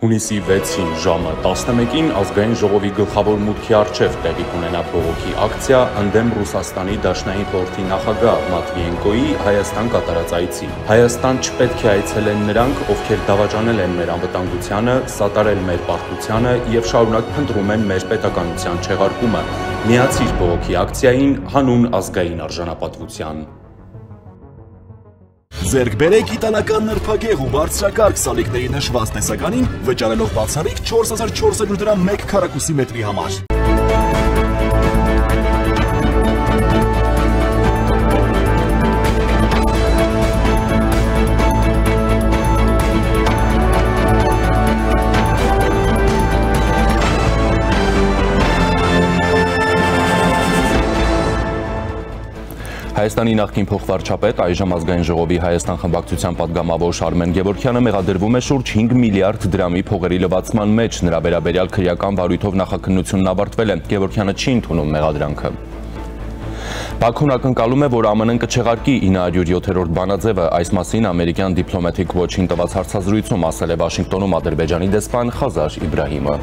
Հունիսի 6-ին ժամը 11-ին ազգային ժողովի գլխավոր մուտքի առջև տեղի կունենա բողոքի ակցիա ընդդեմ Ռուսաստանի Դաշնային խորհրդի նախագահ Մատվիենկոյի Հայաստան կատարած այցի։ Հայաստան չպետք է այցելեն նրանք, ովքեր դավաճանել են մեր անվտանգությանը, սատարել մեր պարտությանը եւ շարունակ փնտրում են մեր պետականության չեղարկումը։ Միացիր բողոքի ակցիային հանուն ազգային արժանապատվության։ Ձերք բերեք իտալական նրբագեղ ու բարձրակարգ սալիկների նշված տեսականին, վճարելով բացառիկ 4400 դրամ 1 քառակուսի մետրի համար։ Հայաստանի նախկին փոխվարչապետ, այժմ ազգային ժողովի Հայաստան խմբակցության պատգամավոր Արմեն Գևորգյանը մեղադրվում է շուրջ 5 միլիարդ դրամի փողերի լվացման մեջ, նրա վերաբերյալ քրեական վարույթով նախաքննությունն ավարտվել է, Գևորգյանը չի ընդունում մեղադրանքը։ Բաքուն ակնկալում է, որ ԱՄՆ-ն կչեղարկի 907-րդ բանաձևը, այս մասին ամերիկյան Diplomatic Watch-ին տված հարցազրույցում ասել է Վաշինգտոնում Ադրբեջանի դեսպան Խազար Իբրահիմը։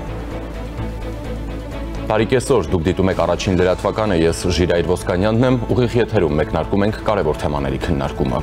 Բարի կեսօր, դուք դիտում եք առաջին լրատվականը, ես Ժիրայր Ոսկանյանն եմ, ուղիղ եթերում մեկնարկում ենք կարևոր թեմաների քննարկումը։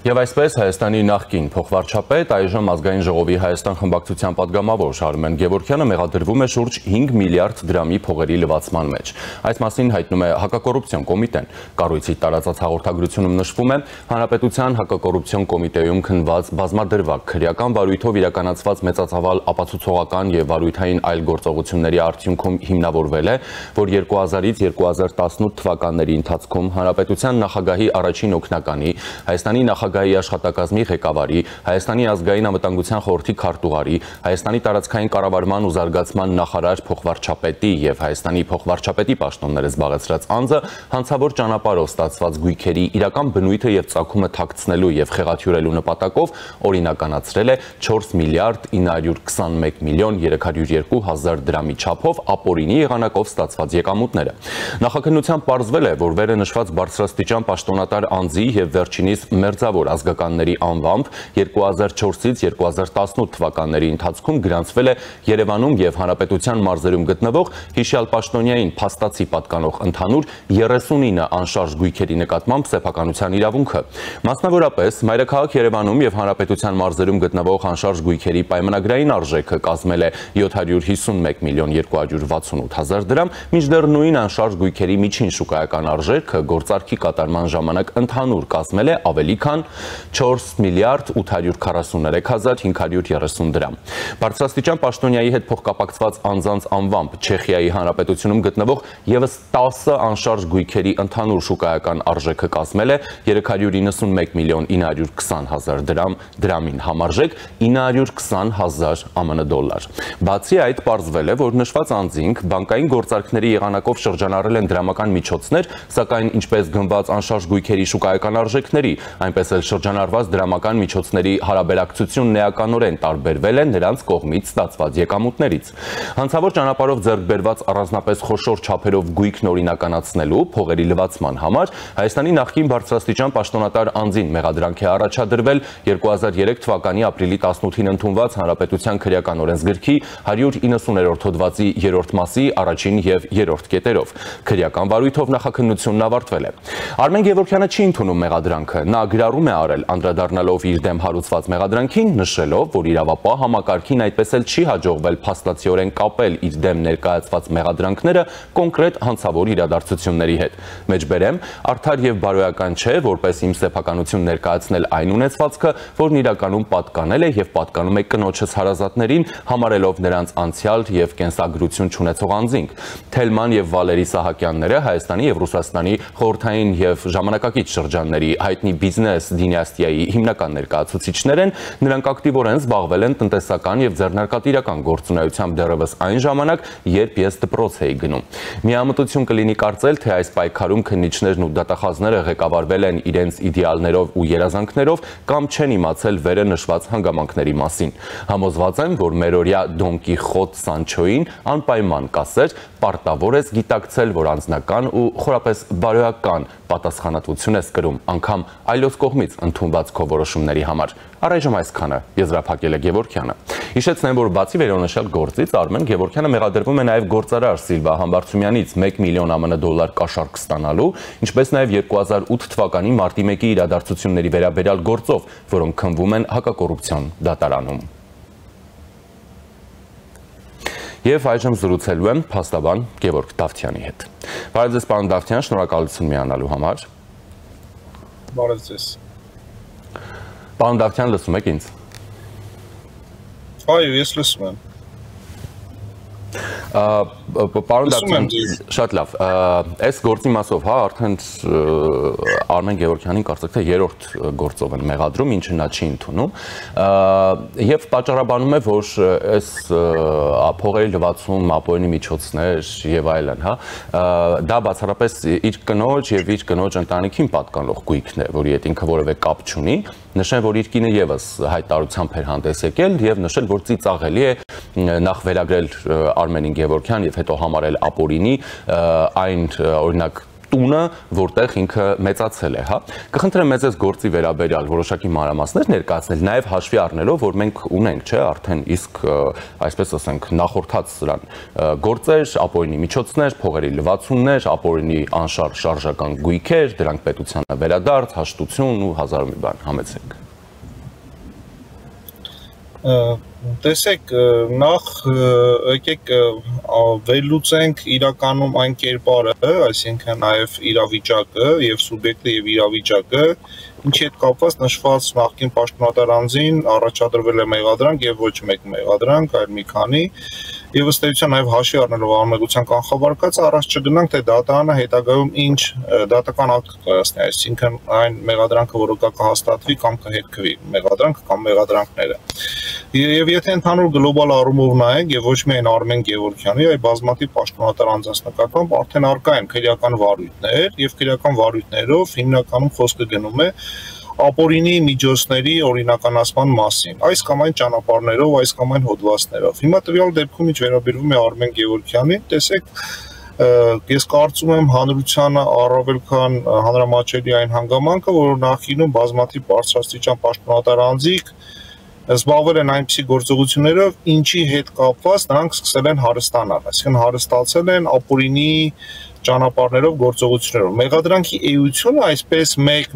Եվ այսպես Հայաստանի նախկին փոխվարչապետ, այժմ ազգային ժողովի Հայաստան խմբակցության պատգամավոր Արմեն Գևորգյանը մեղադրվում է շուրջ 5 միլիարդ դրամի փողերի լվացման մեջ։ Այս մասին հայտնում է Հակակոռուպցիոն կոմիտեն։ Կառույցի տարածած հաղորդագրությունում նշվում է, Հանրապետության Հակակոռուպցիոն կոմիտեում քննված բազմադրվակ քրեական վարույթով իրականացված մեծածավալ ապացուցողական եւ վարույթային այլ գործողությունների արդյունքում հիմնավորվել է, որ 2000-ից 2018 թվականների ընթացքում Հանրապետության նախագահի առաջին օգնականի, Հայաստանի նախագահի աշխատակազմի ղեկավարի, Հայաստանի ազգային անվտանգության խորհրդի քարտուղարի, Հայաստանի տարածքային կառավարման ու զարգացման նախարար փոխվարչապետի եւ Հայաստանի փոխվարչապետի պաշտոնները զբաղեցրած անձը հանցավոր ճանապարհով ստացված գույքերի իրական բնույթը եւ ծագումը թաքցնելու եւ խեղաթյուրելու նպատակով օրինականացրել է 4 միլիարդ 921 միլիոն 302 հազար դրամի չափով ապօրինի եղանակով ստացված եկամուտները։ Նախաքննության պարզվել է, որ վերը նշված բարձրաստիճան պաշտոնատար անձի եւ վերջինիս մերձավոր ազգականների անվամբ 2004-ից 2018 թվականների ընթացքում գրանցվել է Երևանում եւ Հանրապետության մարզերում գտնվող հիշյալ պաշտոնյային փաստացի պատկանող ընդհանուր 39 անշարժ գույքերի նկատմամբ սեփականության իրավունքը։ Մասնավորապես մայրաքաղաք Երևանում եւ Հանրապետության մարզերում գտնվող անշարժ գույքերի պայմանագրային արժեքը կազմել է 751 միլիոն 268 հազար դրամ, մինչդեռ նույն անշարժ գույքերի միջին շուկայական արժեքը գործարքի կատարման ժամանակ ընդհանուր կազմել է ավելի քան 4 միլիարդ 843 հազար 530 դրամ։ Բարձրաստիճան պաշտոնյայի հետ փոխկապակցված անձանց անվամբ Չեխիայի Հանրապետությունում գտնվող եւս 10 անշարժ գույքերի ընդհանուր շուկայական արժեքը կազմել է 391 միլիոն 920 հազար դրամ, դրամին համարժեք 920 հազար ԱՄՆ դոլար։ Բացի այդ, պարզվել է, որ նշված անձինք բանկային գործարքների եղանակով շրջանառել են դրամական միջոցներ, սակայն ինչպես գնված անշարժ գույքերի շուկայական արժեքների, այնպես էլ շրջանառված դրամական միջոցների հարաբերակցությունն էականորեն տարբերվել է նրանց կողմից ստացված եկամուտներից։ Հանցավոր ճանապարհով ձեռք բերված առանձնապես խոշոր չափերով գույքն օրինականացնելու փողերի լվացման համար Հայաստանի նախկին բարձրաստիճան պաշտոնատար անձին մեղադրանք է առաջադրվել 2003 թվականի ապրիլի 18-ին ընդունված Հանրապետության քրեական օրենսգրքի 190-րդ հոդվածի 3-րդ մասի առաջին եւ 3-րդ կետերով։ Քրեական վարույթով նախաքննությունն ավարտվել է։ Արմեն Գևորգյանը չի ընդունում մեղադրանքը։ Նա գրառում է արել, անդրադառնալով իր դեմ հարուցված մեղադրանքին, նշելով, որ իրավապահ համակարգին այդպես էլ չի հաջողվել փաստացիորեն կապել իր դեմ ներկայացված մեղադրանքները կոնկրետ հանցավոր իրադարձությունների հետ։ Մեջբերեմ, արդար եւ բարոյական չէ, որպես իմ սեփականություն ներկայացնել այն ունեցվածքը, որն իրականում պատկանել է եւ պատկանում է կնոջս հարազատներին, համարելով նրանց անցյալ եւ կենսագրություն չունեցող անձինք։ Թելման եւ Վալերի Սահակյանները Հայաստանի եւ Ռուսաստանի խորհրդային եւ ժամանակակից շրջանների հայտնի բիզնես դինաստիայի հիմնական ներկայացուցիչներ են, նրանք ակտիվորեն զբաղվել են տնտեսական եւ ձեռնարկատիրական գործունեությամբ դեռևս այն ժամանակ, երբ ես դպրոց էի գնում։ Միամտություն կլինի կարծել, թե այս պայքարում քննիչներն ու դատախազները ղեկավարվել են իրենց իդեալներով ու երազանքներով կամ չեն իմացել վերը նշված հանգամանքների մասին։ Համոզված եմ, որ մերօրյա Դոն Կիխոտ Սանչոին անպայման կասեր, պարտավոր ես գիտակցել, որ անձնական ու խորապես բարոյական պատասխանատվություն ես կրում, անգամ այլոց կողմից ընդունված քո որոշումների համար։ Առայժմ այսքանը, եզրափակել է Գևորգյանը։ Հիշեցնեմ, որ բացի վերոնշյալ գործից Արմեն Գևորգյանը մեղադրվում է նաև գործարար Սիլվա Համբարձումյանից 1 միլիոն ԱՄՆ դոլար կաշառք ստանալու, ինչպես նաև 2008 թվականի մարտի 1-ի իրադարձությունների վերաբերյալ գործով, որոնք քննվում են հակակոռուպցիոն դատարանում։ Եվ այժմ զրուցելու եմ փաստաբան Գևորգ Դավթյանի հետ։ Բարև ձեզ, պարոն Դավթյան, շնորհակալություն միանալու համար։ Բարև ձեզ։ Պարոն Դավթյան, լսում եք ինձ։ Այո, ես լսում եմ։ Պարոն Դավթյան, շատ լավ, այս գործի մասով, հա, արդեն Արմեն Գևորգյանին կարծեք թե երրորդ գործով են մեղադրում, ինչը նա չի ընդունում, եւ պատճառաբանում է, որ այս փողերի լվացում, ապօրինի միջոցներ եւ այլն, հա, դա բացառապես իր կնոջ եւ իր կնոջ ընտանիքին պատկանող գույքն է, որի հետ ինքը որևէ կապ չունի։ Նշեմ, որ իր կինը եւս հայտարարությամբ էր հանդես եկել եւ նշել, որ ծիծաղելի է նախ վերագրել Արմենին Գևորգյան եւ հետո համարել ապօրինի այն օրինակ տունը, որտեղ ինքը մեծացել է, հա։ Կխնդրեմ մեզ այս գործի վերաբերյալ որոշակի մանրամասներ ներկայացնել, նաև հաշվի առնելով, որ մենք ունենք, չէ, արդեն իսկ այսպես ասենք, նախորդած սրան գործեր, ապօրինի միջոցներ, փողերի լվացումներ, ապօրինի անշարժ շարժական գույքեր, դրանք պետությանը վերադարձ, հաշտություն ու հազար մի բան, համեցեք։ Տեսեք, նախ եկեք վերլուծենք իրականում այն կերպարը, այսինքն նաև իրավիճակը եւ սուբյեկտը եւ իրավիճակը, ինչի հետ կապված նշված նախկին պաշտոնատար անձին առաջադրվել է մեղադրանք եւ ոչ մեկ մեղադրանք, այլ մի քանի, եւ ըստ էության նաև հաշվի առնելով անմեղության կանխավարկածը առաջ չգնանք, թե դատարանը հետագայում ինչ դատական ակտ կայացնի, այսինքն այն մեղադրանքը, որը կհաստատվի կամ կհետքվի, մեղադրանքը կամ մեղադրանքները։ Եվ եթե ընդհանուր գլոբալ առումով նայենք եւ ոչ միայն Արմեն Գևորգյանի, այլ բազմաթիվ պաշտոնատար անձանց նկատմամբ արդեն առկա են քրեական վարույթներ եւ քրեական վարույթներով հիմնականում խոսքը գնում է ապօրինի միջոցների օրինականացման մասին, այս կամ այն ճանապարհներով, այս կամ այն հոդվածներով։ Հիմա տվյալ դեպքում ինչ վերաբերվում է Արմեն Գևորգյանին, տեսեք, ես կարծում եմ հանրությանը առավել քան հանրամատչելի այն հանգամանքը, որ նախինում բազմաթիվ բարձրաստիճան պաշտոնատար անձիկ զբաղվել են այնպիսի գործողություններով, ինչի հետ կապված նրանք սկսել են հարստանալ, այսինքն հարստացել են ապօրինի ճանապարհներով գործողություններով։ Մեղադրանքի էությունը այսպես մեկ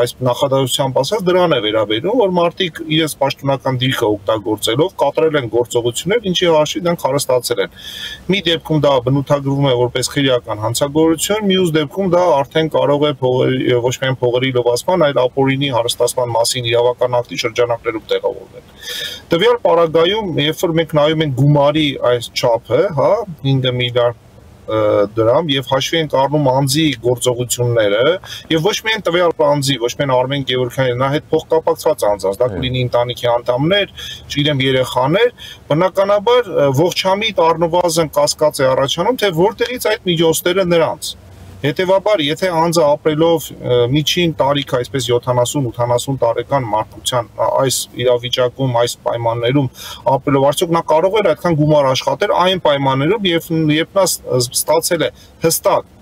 այս նախադասությամբ ասած դրան է վերաբերում, որ մարդիկ իրենց պաշտոնական դիրքը օգտագործելով կատարել են գործողություններ, ինչի հաշվի դրանք հարստացել են։ Մի դեպքում դա բնութագրվում է որպես քրեական հանցագործություն, մյուս դեպքում դա արդեն կարող է ոչ միայն փողերի լվացման, այլ ապօրինի հարստացման մասին իրավական ակտի շրջանակներում տեղավորվել։ Տվյալ պարագայում, երբ որ մենք նայում ենք գումարի այս չափը, հա, 5 միլիարդ դրամ եւ հաշվի ենք առնում անձի գործողությունները եւ ոչ միայն տվյալ անձի, ոչ միայն Արմեն Գևորգյանի, նա հետ փոխկապակցված անձանց, դա կլինի ընտանիքի անդամներ, չգիտեմ երեխաներ, բնականաբար ողջամիտ առնվազն կասկած է առաջանում, թե որտեղից այդ միջոցները նրանց։ Հետևաբար, եթե անձը ապրելով միջին տարիք, այսպես 70-80 տարեկան մարդկության այս իրավիճակում, այս պայմաններում ապրելով, արդյոք նա կարող էր այդքան գումար աշխատել այն պայմաններում, երբ նա ստացել է հստակ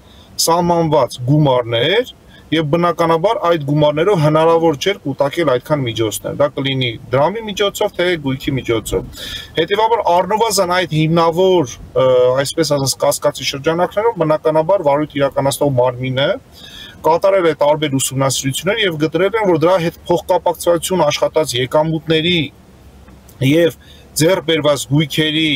սահմանված գումարներ, եւ բնականաբար այդ գումարներով հնարավոր չէր կուտակել այդքան միջոցներ։ Դա կլինի դրամի միջոցով, թե գույքի միջոցով։ Հետևաբար առնվազն այդ հիմնավոր, այսպես ասած, կասկածի շրջանակներում բնականաբար վարույթ իրականացնող մարմինը կատարել է տարբեր ուսումնասիրություններ եւ գտնել են, որ դրա հետ փոխկապակցություն աշխատած եկամուտների եւ ձեռք բերված գույքերի,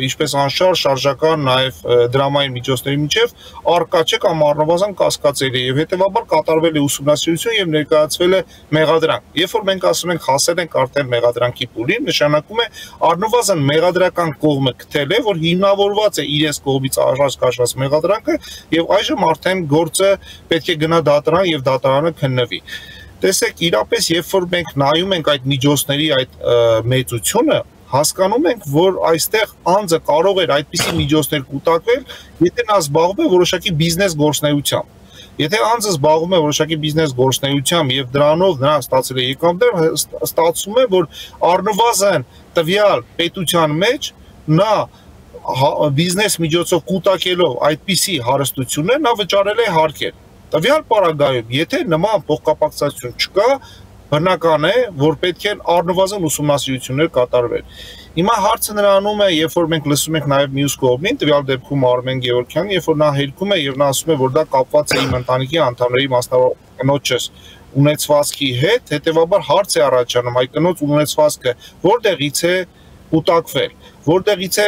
ինչպես անշարժ, շարժական, նաև դրամային միջոցների միջև առկա չէ կամ առնվազն կասկածելի է եւ հետեւաբար կատարվել է ուսումնասիրություն եւ ներկայացվել է մեղադրանք։ Երբ որ մենք ասում ենք հասել ենք արդեն մեղադրանքի փուլին, նշանակում է առնվազն մեղադրական կողմը գտել է, որ հիմնավորված է իրենց կողմից առաջ կաշված մեղադրանքը եւ այժմ արդեն գործը պետք է գնա դատարան եւ դատարանը քննվի։ Տեսեք, իրապես երբ որ մենք նայում ենք այդ միջոցների այդ մեծությունը, հասկանում ենք, որ այստեղ անձը կարող էր այդպիսի միջոցներ կուտակվել, եթե նա զբաղվում է որոշակի բիզնես գործունեությամբ։ Եթե անձը զբաղվում է որոշակի բիզնես գործունեությամբ եւ դրանով նրան ստացել է եկամուտներ, ստացվում է, որ առնվազն տվյալ պետության մեջ նա բիզնես միջոցով կուտակելով այդպիսի հարստություններ նա վճարել է հարկեր։ Տվյալ պարագայում, եթե նման փոխկապակցություն չկա, բնական է, որ պետք է առնվազն ուսումնասիրություններ կատարվեն։ Հիմա հարցը նրանում է, երբ որ մենք լսում ենք նաև մյուս կողմին, տվյալ դեպքում Արմեն Գևորգյանն, երբ որ նա հերքում է եւ նա ասում է, որ դա կապված է իմ ընտանիքի անդամների մասնավորականոջս ունեցվածքի հետ, հետեւաբար հարց է առաջանում, այդ կնոջ ունեցվածքը որտեղից է կուտակվել, որտեղից է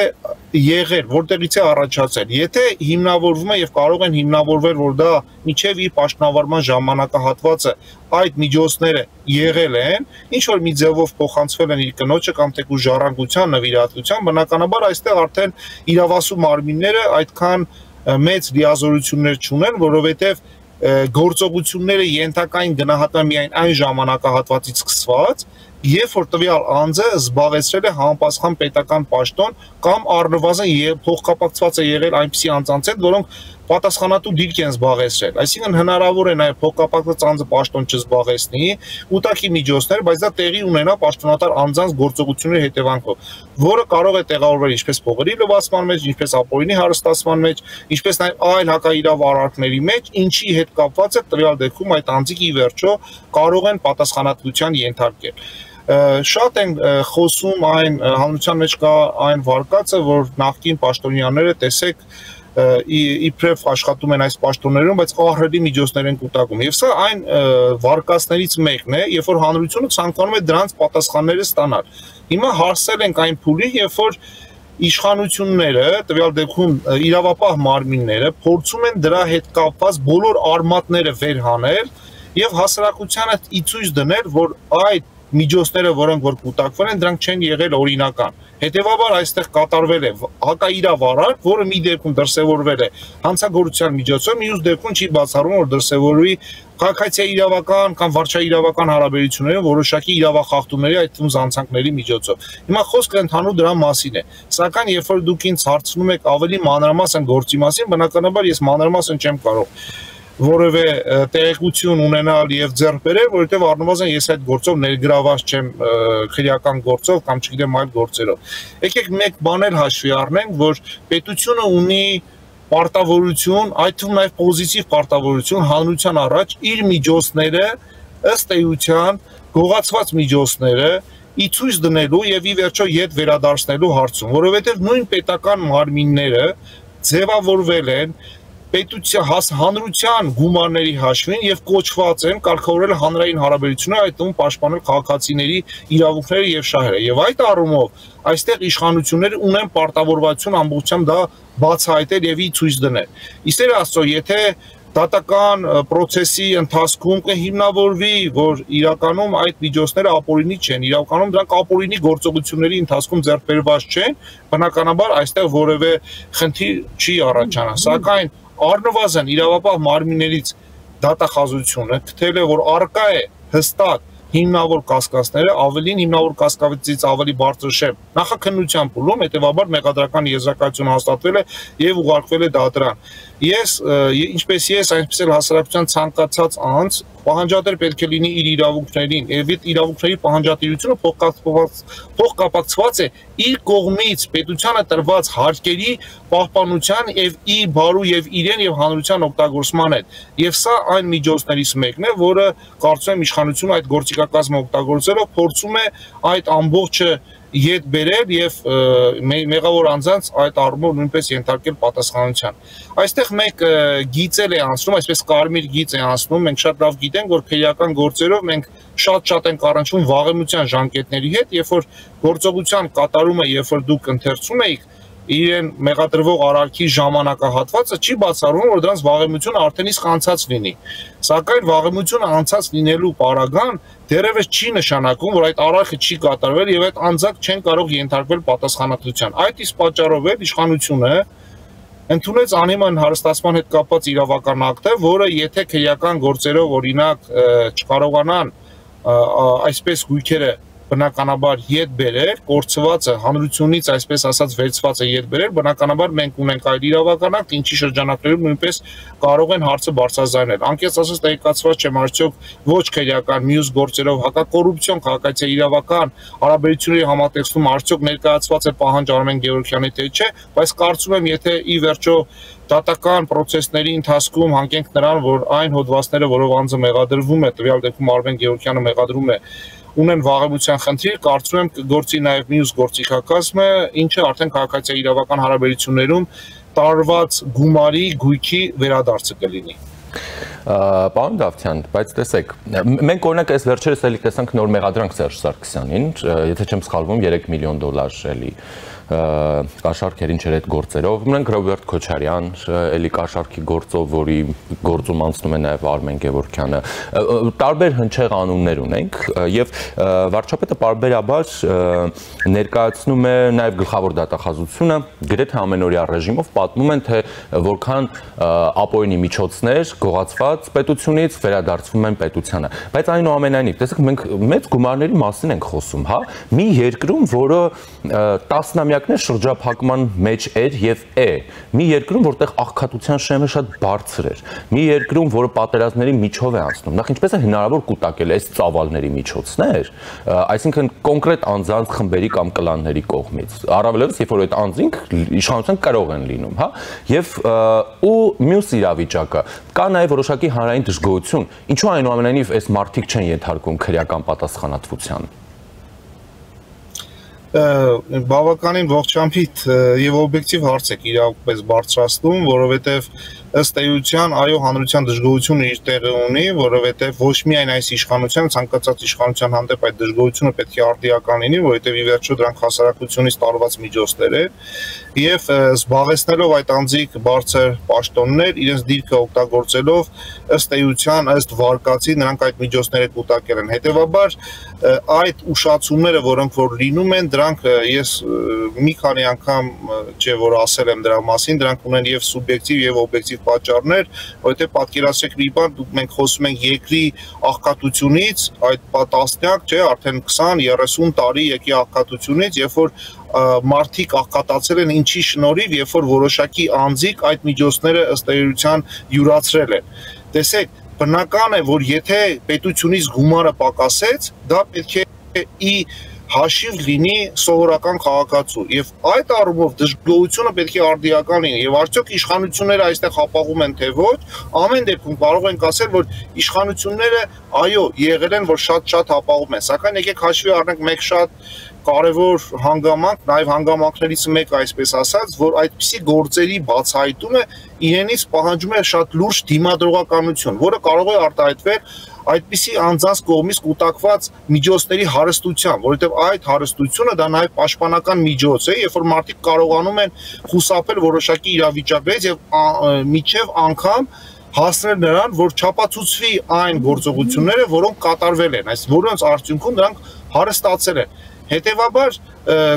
եղել, որտեղից է առաջացել։ Եթե հիմնավորվում է եւ կարող են հիմնավորվել, որ դա միջև իր պաշտոնավարման ժամանակահատվածը այդ միջոցները եղել են, ինչ որ մի ձևով փոխանցվել են իր կնոջը կամ թեկուզ ժառանգության նվիրատվության, բնականաբար այստեղ արդեն իրավասու մարմինները այդքան մեծ լիազորություններ չունեն, որովհետեւ գործողությունները ենթակային գնահատվում միայն այն ժամանակահատվածից սկսված, երբ որ տվյալ անձը զբաղեցրել է համապատասխան պետական պաշտոն կամ առնվազն փոխկապակցված է եղել այնպիսի անձանց հետ, որոնք պատասխանատու դիրք են զբաղեցրել։ Այսինքն հնարավոր է նաև փոխկապակցված անձը պաշտոն չզբաղեցնի, ուտակի միջոցներ, բայց դա տեղի ունենա պաշտոնատար անձանց գործողությունների հետևանքով, որը կարող է տեղավորվել ինչպես փողերի լվացման մեջ, ինչպես ապօրինի հարստացման մեջ, ինչպես նաև այլ հակաիրավ արարքների մեջ, ինչի հետ կապված է տվյալ դեպքում այդ անձիկը ի վերջո կարող են պատասխանատվության ենթարկել։ Շատ են խոսում այն հանրության մեջ կա այն վարկածը, որ նախկին պաշտոնյաները տեսեք իբրև աշխատում են այս պաշտոններում, բայց ահռելի միջոցներ են կուտակում։ Եվ սա այն վարկածներից մեկն է, երբ որ հանրությունը ցանկանում է դրանց պատասխանները ստանալ։ Հիմա հասել ենք այն փուլին, երբ որ իշխանությունները, տվյալ դեպքում իրավապահ մարմինները փորձում են դրա հետ կապված բոլոր արմատները վերհանել եւ հասարակությանը ի ցույց դնել, որ այդ միջոցները, որոնք որ կուտակվել են, դրանք չեն եղել օրինական։ Հետևաբար այստեղ կատարվել է հակաիրավ արարք, որը մի դեպքում դրսևորվել է հանցագործության միջոցով, մյուս դեպքում չի բացառվում, որ դրսևորվի քաղաքացիական իրավական կամ վարչաիրավական հարաբերությունները որոշակի իրավախախտումների, այդ թվում զանցանքների միջոցով։ Հիմա խոսքը ընդհանուր դրա մասին է։ Սակայն երբ որ դուք ինձ հարցնում եք ավելի մանրամասն գործի մասին, բնականաբար ես մանրամասն չեմ կարող որևէ տեղեկություն ունենալ եւ ձեռք բերել, որովհետեւ առնվազն ես այդ գործով ներգրաված չեմ քրեական գործով կամ չգիտեմ այլ գործերով։ Եկեք մեկ բան էլ հաշվի առնենք, որ պետությունը ունի պարտավորություն, այդ թվում նաեւ պոզիտիվ պարտավորություն հանրության առաջ իր միջոցները ըստ էության գողացված միջոցները ի ցույց դնելու եւ ի վերջո յետ վերադարձնելու հարցում, որովհետեւ նույն պետական մարմինները ձևավորվել են պետության հանրության գումարների հաշվին եւ կոչված են կարգավորել հանրային հարաբերությունները, այդ թվում պաշտպանել քաղաքացիների իրավունքները եւ շահերը։ Եվ այդ առումով այստեղ իշխանությունները ունեն պարտավորվածություն ամբողջությամբ դա բացահայտել եւ ի ցույց դնել։ Իսեր Աստծո, եթե դատական process-ի ընթացքում կհիմնավորվի, որ իրականում այդ միջոցները ապօրինի չեն, իրականում դրանք ապօրինի գործողությունների ընթացքում ձեռք բերված չեն, բնականաբար այստեղ որևէ խնդիր չի առաջանա, սակայն առնվազն իրավապահ մարմիններից դատախազությունը գտել է, որ արկա է հստակ հիմնավոր կասկածները, ավելին հիմնավոր կասկածից ավելի բարձր շեմ նախաքննության փուլում, հետեւաբար մեղադրական եզրակացություն հաստատվել է եւ ուղարկվել է դատարան։ Ինչպես ես, այնպես էլ հասարակության ցանկացած անձ պահանջատեր պետք է լինի իր իրավունքներին, եւ այդ իրավունքների պահանջատիրությունը փոխկապակցված է իր կողմից պետությանը տրված հարկերի պահպանության եւ իր բարու եւ իրեն եւ հանրության օգտագործման հետ։ Եվ սա այն միջոցներից մեկն է, որը կարծում եմ իշխանությունը այդ գործիքակազմը օգտագործելով փորձում է այդ ամբողջը յետ բերել եւ մեղավոր անձանց այդ առումով նույնպես ենթարկել պատասխանատվության։ Այստեղ մեկ գիծել է անցնում, այսպես կարմիր գիծ է անցնում, մենք շատ լավ գիտենք, որ քրեական գործերով մենք շատ ենք առնչվում վաղեմության ժամկետների հետ, երբ որ գործողության կատարումը, երբ որ դուք ընթերցում եք իրեն մեղադրվող արարքի ժամանակահատվածը չի բացառվում, որ դրանց վաղեմությունը արդեն իսկ անցած լինի։ Սակայն վաղեմությունը անցած լինելու պարագան դեռևս չի նշանակում, որ այդ արարքը չի կատարվել եւ այդ անձանք չեն կարող ենթարկվել պատասխանատվության։ Այդ իսկ պատճառով էլ իշխանությունը ընդունեց անիմն հարստացման հետ կապված իրավական ակտը, որը եթե քրեական գործերով օրինակ չկարողանան այսպես գույքերը բնականաբար յետ բերել, կորցվածը հանրությունից այսպես ասած վերցվածը յետ բերել, բնականաբար մենք ունենք այլ իրավական ակտ, ինչի շրջանակներում նույնպես կարող են հարցը բարձրաձայնել։ Անկեղծ ասած տեղեկացված չեմ արդյոք ոչ քրեական մյուս գործերով հակակոռուպցիոն քաղաքացիական իրավական հարաբերությունների համատեքստում արդյոք ներկայացված է պահանջ Արմեն Գևորգյանի թե չէ, բայց կարծում եմ եթե ի վերջո դատական process-ների ընթացքում հանգենք նրան, որ այն հոդվածները, որով անձը մեղադրվում է, տվյալ դեպքում Արմեն Գևորգյանը մեղադրում է, ունեն վաղեմության խնդիր, կարծում եմ կգործի նաև մյուս գործիքակազմը, ինչը արդեն քաղաքացիական իրավական հարաբերություններում տարված գումարի գույքի վերադարձը կլինի։ Պարոն Դավթյան, բայց տեսեք, մենք օրինակ այս վերջերս էլի տեսանք նոր մեղադրանք Սերժ Սարգսյանին, եթե չեմ սխալվում, $3 միլիոն էլի կաշառքերին չեր այդ գործերով, ունենք Ռոբերտ Քոչարյան, էլի կաշառքի գործով, որի գործում անցնում է նաև Արմեն Գևորգյանը, տարբեր հնչեղ անուններ ունենք եւ վարչապետը պարբերաբար ներկայացնում է նաև գլխավոր դատախազությունը, գրեթե ամենօրյա ռեժիմով պատմում են, թե որքան ապօրինի միջոցներ գողացված պետությունից վերադարձվում են պետությանը, բայց այնուամենայնիվ, տեսեք, մենք մեծ գումարների մասին ենք խոսում, հա, մի երկրում, որը տասնամյակներ շրջափակման մեջ էր եւ է, մի երկրում, որտեղ աղքատության շեմը շատ բարձր էր, մի երկրում, որը պատերազմների միջով է անցնում, նախ ինչպես է հնարավոր կուտակել այս ծավալների միջոցներ, այսինքն կոնկրետ անձանց խմբերի կամ կլանների կողմից, առավելևս երբ որ այդ անձինք իշխանության կարող են լինում, հա, եւ ու մյուս իրավիճակը, կա նաեւ որոշակի հանրային դժգոհություն, ինչու այնուամենայնիվ այս մարդիկ չեն ենթարկվում քրեական պատասխանատվության։ Բավականին ողջամիտ եւ օբյեկտիվ հարց եք իրապես բարձրացնում, որովհետեւ ըստ էության, այո, հանրության դժգոհությունը իր տեղը ունի, որովհետեւ ոչ միայն այս իշխանության, ցանկացած իշխանության հանդեպ այդ դժգոհությունը պետք է արդիական լինի, որովհետեւ ի վերջո դրանք հասարակությունից տարված միջոցներ են, եւ զբաղեցնելով այդ անձիկ բարձր պաշտոններ, իրենց դիրքը օգտագործելով ըստ էության, ըստ վարկածի նրանք այդ միջոցները կուտակել են։ Հետևաբար այդ ուշացումները, որոնք որ լինում են, դրանք ես մի քանի անգամ չէ որ ասել եմ դրա մասին, դրանք ունեն եւ սուբյեկտիվ եւ օբյեկտիվ պատճառներ, որովհետեւ պատկերացրեք մի բան, մենք խոսում ենք երկրի աղքատությունից, այդ տասնյակ, չէ, արդեն 20-30 տարի եկի աղքատությունից, երբ որ մարդիկ աղքատացել են ինչի շնորհիվ, երբ որ որոշակի անձիկ այդ միջոցները ըստ էության յուրացրել են։ Տեսեք, բնական է, որ եթե պետությունից գումարը պակասեց, դա պետք է ի հաշիվ լինի սովորական քաղաքացու եւ այդ առումով դժգոհությունը պետք է արդիական լինի եւ արդյոք իշխանությունները այստեղ հապաղում են թե ոչ, ամեն դեպքում կարող ենք ասել, որ իշխանությունները այո եղել են, որ շատ հապաղում են, սակայն եկեք հաշվի առնենք մեկ շատ կարևոր հանգամանք, նաև հանգամանքներից մեկը այսպես ասած, որ այդպիսի գործերի բացահայտումը իրենից պահանջում է շատ լուրջ դիմադրողականություն, որը կարող է արտահայտվել այդպիսի անձանց կողմից կուտակված միջոցների հարստությամբ, որովհետև այդ հարստությունը դա նաև պաշտպանական միջոց է, երբ որ մարդիկ կարողանում են խուսափել որոշակի իրավիճակներից եւ միջև անգամ հասնել նրան, որ չապացուցվի այն գործողությունները, որոնք կատարվել են, այս որոնց արդյունքում նրանք հարստացել են։ Հետևաբար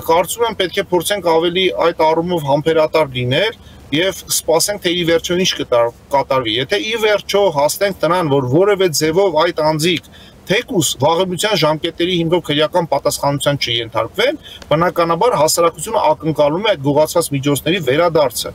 կարծում եմ պետք է փորձենք ավելի այդ առումով համբերատար լինել եւ սպասենք թե ի վերջո ինչ կկատարվի։ Եթե ի վերջո հասնենք տնան, որ որևէ ձևով այդ անձիկ թեկուս վաղեմության ժամկետների հիմքով քրեական պատասխանատվության չենթարկվեն, բնականաբար հասարակությունը ակնկալում է այդ գողացված միջոցների վերադարձը։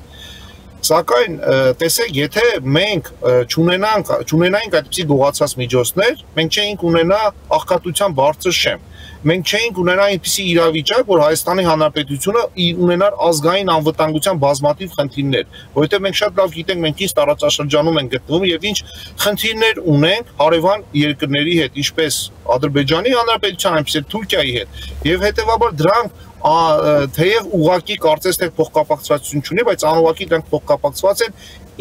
Սակայն տեսեք, եթե մենք չունենայինք այդպիսի գողացած միջոցներ, մենք չէինք ունենա աղքատության բարձր շեմ։ Մենք չէինք ունենա այնպիսի իրավիճակ, որ Հայաստանի Հանրապետությունը ունենար ազգային անվտանգության բազմաթիվ խնդիրներ, որովհետև մենք շատ լավ գիտենք, մենք ինչ տարածաշրջանում ենք գտնվում եւ ինչ խնդիրներ ունենք հարևան երկրների հետ, ինչպես Ադրբեջանի Հանրապետության, այնպես էլ Թուրքիայի հետ, եւ հետեւաբար դրանք թեև ուղղակի կարծես թե փոխկապակցվածություն չունի, բայց անուղղակի դրանք փոխկապակցված են,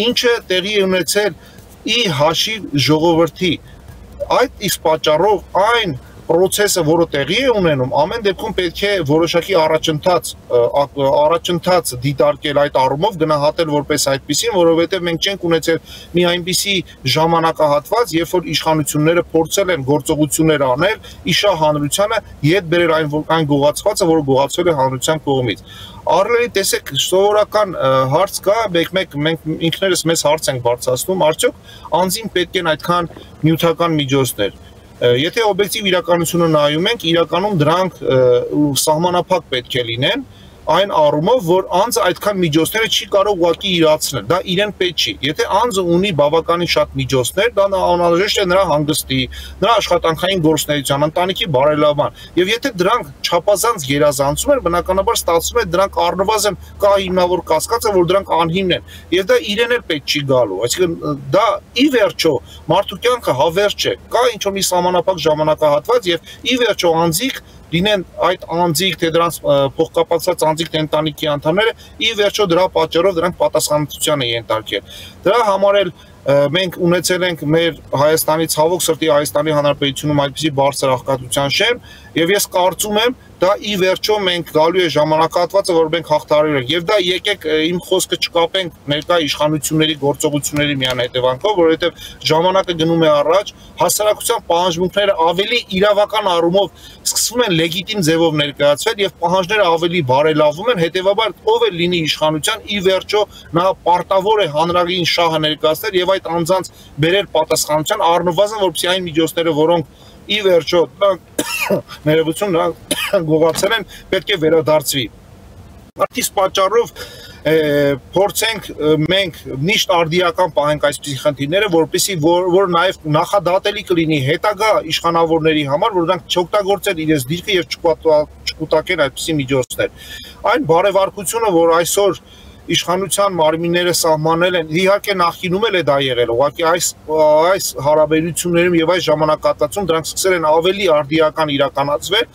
ինչը տեղի է ունեցել ի հաշիվ ժողովրդի։ Այդ իսկ պատճառով այն process-ը, որը տեղի է ունենում, ամեն դեպքում պետք է որոշակի առաջընթաց դիտարկել այդ առումով, գնահատել որպես այդպիսին, որովհետև մենք չենք ունեցել մի այնպիսի ժամանակահատված, երբ որ իշխանությունները փորձել են գործողություններ անել, իշա հանրությանը ետ բերել այն գողացվածը, որը գողացվել է հանրության կողմից։ Առլելի տեսեք, սովորական հարց կա, մենք ինքներս մեզ հարց ենք բարձրացնում, արդյոք անձին պետք են այդքան նյութական միջոցներ։ Եթե օբյեկտիվ իրականությունը նայում ենք, իրականում դրանք սահմանափակ պետք է լինեն, այն առումով, որ անձը այդքան միջոցները չի կարող ուղղակի իրացնել, դա իրեն պետք չի։ Եթե անձը ունի բավականին շատ միջոցներ, դա անհրաժեշտ է նրա հանգստի, նրա աշխատանքային գործունեության, ընտանիքի բարելավման, եւ եթե դրանք չափազանց գերազանցում են, բնականաբար ստացվում է դրանք առնվազն կա հիմնավոր կասկածը, որ դրանք անհիմն են, եւ դա իրեն էլ պետք չի գալու, այսինքն դա ի վերջո մարդու կյանքը հավերժ է, կա ինչ-որ մի սահմանափակ ժամանակահատված եւ ի վերջո անձիկ լինեն այդ անձիկ, թե դրանց փոխկապակցված անձիկ, թե ընտանիքի անդամները, ի վերջո դրա պատճառով դրանք պատասխանատվության են ենթարկել։ Դրա համար էլ մենք ունեցել ենք մեր Հայաստանի ցավոք սրտի Հայաստանի Հանրապետությունում այդպիսի բարձր աղքատության շեմ, եւ ես կարծում եմ, դա ի վերջո մենք գալու է ժամանակահատվածը, որ մենք հաղթահարել ենք, եւ դա եկեք իմ խոսքը չկապենք ներկա իշխանությունների գործողությունների միան հետևանքով, որովհետեւ ժամանակը գնում է առաջ, հասարակության պահանջմունքները ավելի իրավական առումով սկսվում են լեգիտիմ ձևով ներկայացվել եւ պահանջները ավելի բարելավում են, հետեւաբար ով էլ լինի իշխանության, ի վերջո նա պարտավոր է հանրային շահը ներկայացնել եւ այդ անձանց բերել պատասխանատվության, առնվազն որպեսզի այն միջոցները, որոնք ի վերջո ներողություն գողացել են, պետք է վերադարձվի։ Այս պատճառով փորձենք մենք միշտ արդիական պահենք այսպիսի խնդիրները, որպեսզի որ նաև նախադատելի կլինի հետագա իշխանավորների համար, որ նրանք չօգտագործեն իրենց դիրքը եւ չկուտակեն այսպիսի միջոցներ։ Այն բարեվարկությունը, որ այսօր իշխանության մարմինները սահմանել են, իհարկե նախկինում էլ է դա եղել, ուղղակի այս հարաբերություններում եւ այս ժամանակահատվածում դրանք սկսել են ավելի արդիական իրականացվել,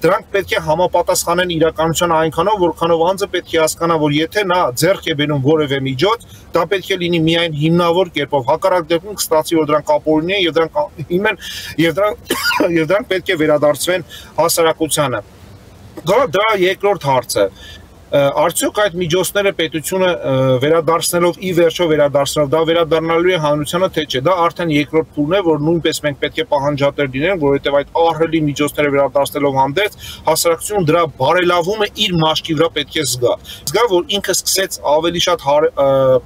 դրանք պետք է համապատասխանեն իրականության այնքանով, որքանով անձը պետք է հասկանա, որ եթե նա ձեռք է բերում որևէ միջոց, դա պետք է լինի միայն հիմնավոր կերպով, հակառակ դեպքում կստացվի, որ դրանք ապօրինի են եւ դրանք հիմն են եւ դրանք պետք է վերադարձվեն հասարակությանը։ Դրա երկրորդ հարցը Արդյոք այդ միջոցները պետությունը վերադարձնելով ի վերջո վերադարձնելով դա վերադառնալու է հանրությանը թե չէ, դա արդեն երկրորդ փուլն է, որ նույնպես մենք պետք է պահանջատեր լինենք, որովհետև այդ ահռելի միջոցները վերադարձնելով հանդերձ հասարակությունը դրա բարելավումը իր մաշկի վրա պետք է զգա, որ ինքը սկսեց ավելի շատ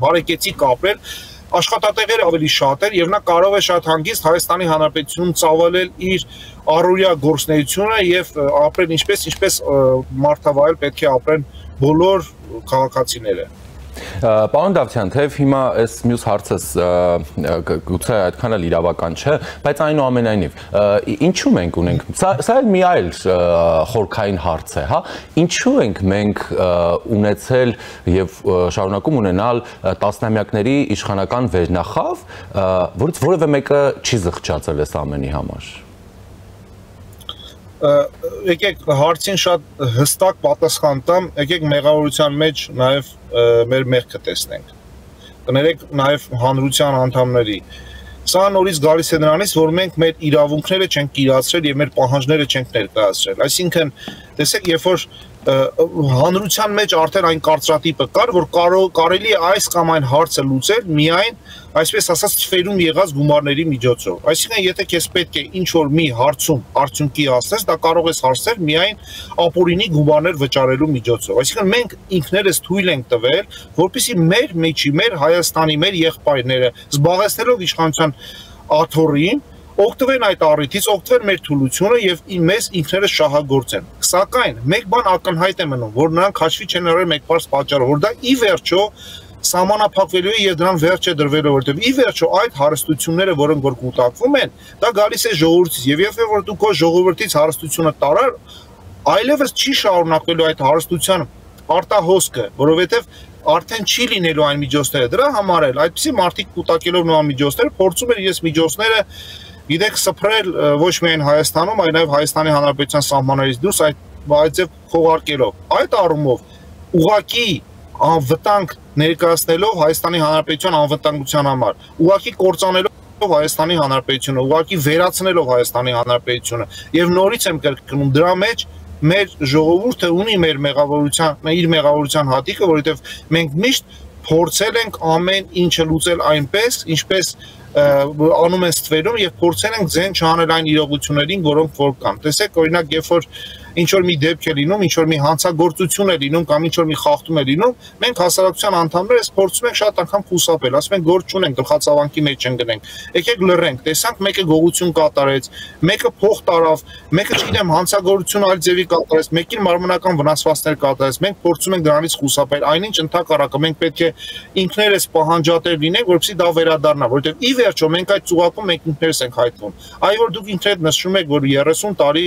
բարեկեցիկ ապրել, աշխատատեղերը ավելի շատ էր եւ նա կարող է շատ հանգիստ Հայաստանի Հանրապետությունում ծավալել իր առօրյա գործունեությունը եւ ապրել ինչպես մարդավայել պետք է ապրեն բոլոր քաղաքացիները։ Պարոն Դավթյան, թեև հիմա այս մյուս հարցս գուցե այդքան էլ իրավական չէ, բայց այնուամենայնիվ ինչու մենք ունենք, սա էլ մի այլ խորքային հարց է, հա, ինչու ենք մենք ունեցել եւ շարունակում ունենալ տասնամյակների իշխանական վերնախավ, որից որևէ մեկը չի զղջացել այս ամենի համար։ Եկեք հարցին շատ հստակ պատասխան տամ, եկեք մեղավորության մեջ նաև մեր մեղքը տեսնենք, կներեք նաև հանրության անդամների, սա նորից գալիս է նրանից, որ մենք մեր իրավունքները չենք իրացրել և մեր պահանջները չենք ներկայացրել, այսինքն տեսեք, երբ որ հանրության մեջ արդեն այն կարծրատիպը կար, որ կարելի է այս կամ այն հարցը լուծել միայն այսպես ասած թվերում եղած գումարների միջոցով։ Այսինքն, եթե քեզ պետք է ինչ-որ մի հարցում արդյունքի հասնես, դա կարող ես հասնել միայն ապօրինի գումարներ վճարելու միջոցով։ Այսինքն, մենք ինքներս թույլ ենք տվել, որպեսզի մեր մեջի, մեր Հայաստանի, մեր եղբայրները զբաղեցնելով իշխանության աթոռին, օգտվեն այդ առիթից, օգտվեն մեր թուլությունը եւ մեզ ինքներս շահագործեն։ Սակայն մեկ բան ակնհայտ է մնում, որ նրանք հաշվի չեն առել մեկ բարձ պատճառը, որ դա ի վերջո սահմանափակվելու է եւ դրան վերջ է դրվելու, որտեղ ի վերջո այդ հարստությունները, որոնք որ կուտակվում են, դա գալիս է ժողովրդից եւ երբ որ դու քո ժողովրդից հարստությունը տարար, այլևս չի շարունակվելու այդ հարստության արտահոսքը, որովհետեւ արդեն չի լինելու այն միջոցները։ Դրա համար էլ այդպիսի մարդիկ կուտակելով նման միջոցներ փորձում են իրենց միջոցները գիտեք սփռել ոչ միայն Հայաստանում, այլ նաև Հայաստանի Հանրապետության սահմաններից դուրս այդ ձև քողարկելով։ Այդ առումով ուղղակի անվտանգ ներկայացնելով Հայաստանի Հանրապետության անվտանգության համար, ուղղակի կործանելով Հայաստանի Հանրապետությունը, ուղղակի վերացնելով Հայաստանի Հանրապետությունը եւ նորից եմ կրկնում դրա մեջ մեր ժողովուրդը ունի իր մեղավորության հատիկը, որովհետեւ մենք միշտ փորձել ենք ամեն ինչը լուծել այնպես, ինչպես անում են ստվերում եւ փորձել ենք ձեն չանել այն իրողություններին, որոնք որ կան։ Տեսեք, օրինակ, երբ որ ինչ որ մի դեպք է լինում, ինչ որ մի հանցագործություն է լինում կամ ինչ որ մի խախտում է լինում, մենք հասարակության անդամներս փորձում ենք շատ անգամ խուսափել, ասում ենք գործ չունենք, գլխացավանքի մեջ չընկնենք։ Եկեք լռենք, տեսանք մեկը գողություն կատարեց, մեկը փող տարավ, մեկը չգիտեմ հանցագործություն այլ ձևի կատարեց, մեկին մարմնական վնասվածքներ կատարեց, մենք փորձում ենք դրանից խուսափել, այնինչ ընդհակառակը մենք պետք է ինքներս պահանջատեր լինենք, որպեսզի դա վերադառնա, որովհետև ի վերջո մենք այդ ծուղակում մենք ինքներս ենք հայտնվում։ Այ որ դուք ինքներդ նշում եք, որ 30 տարի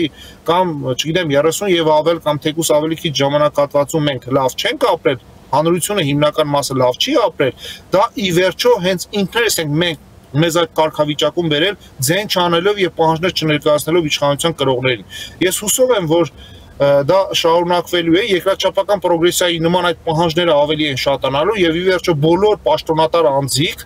կամ չգիտեմ 30 եւ ավել կամ թեկուս ավելի քիչ ժամանակահատվածում մենք լավ չենք ապրել, հանրությունը հիմնական մասը լավ չի ապրել, դա ի վերջո հենց ինքներս ենք մենք մեզ այդ կարգավիճակում վերել ձեն չանելով եւ պահանջներ չներկայացնելով իշխանության կրողներին։ Ես հուսով եմ, որ դա շարունակվելու է, երկրաչափական պրոգրեսիայի նման այդ պահանջները ավելի են շատանալու եւ ի վերջո բոլոր պաշտոնատար անձիկ